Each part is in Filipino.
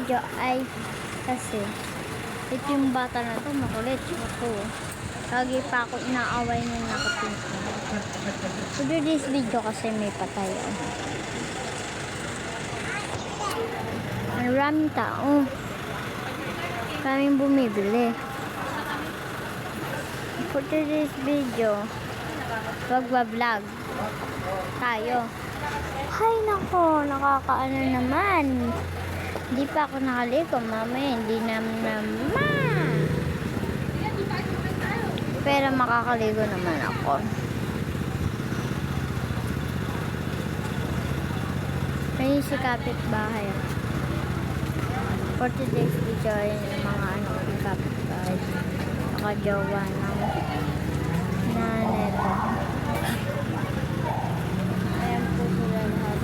video ay kasi ito yung bata na to makulit. Ako. Lagi pa ako inaaway ng nakapinto. So do this video kasi may patay. Maraming tao. Maraming bumibili. For today's video, magbablog tayo. Hay nako, nakakaano naman. Hindi pa ako nakaligo, mamaya hindi naman. Pero makakaligo naman ako. May si kapitbahay. For today's video ay mga kapitbahay. Nakajowa ng nanay ko. Ayan po sila lahat.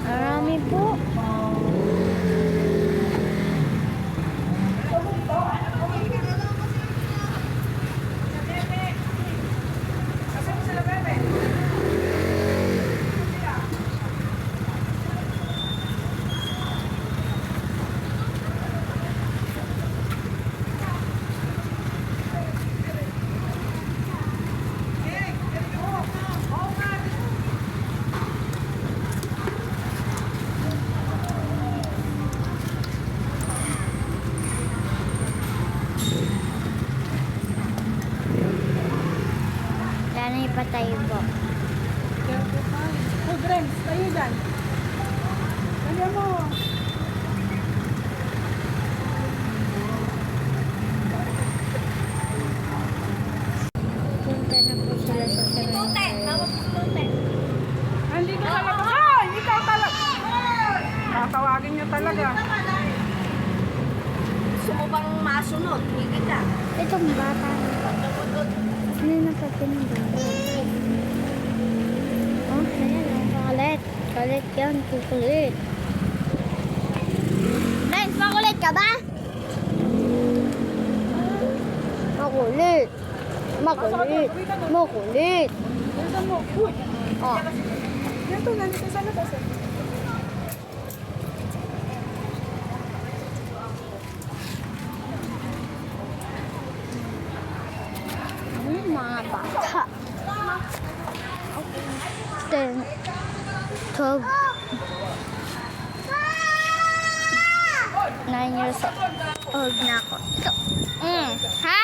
Marami po. Sana ipatay po. Oh, Grams, tayo dyan. Kanya mo. Punta na po sila sa sarangay. Andito sa labas. Ay! Ikaw talaga. Tatawagin niyo talaga. Gusto mo bang masunod? Higit ka. Itong bata na po. Ano na pa pinagbago? Oh, ayan. Kakulit. Kalit yan. Kukulit. Friends, makulit ka ba? Makulit. Makulit. Makulit. Bilisan mo. Uy! Oh. Yan to, nandito sa labas eh. Mga bata. 10, 12, 9 years old na ako. Ito. Ha?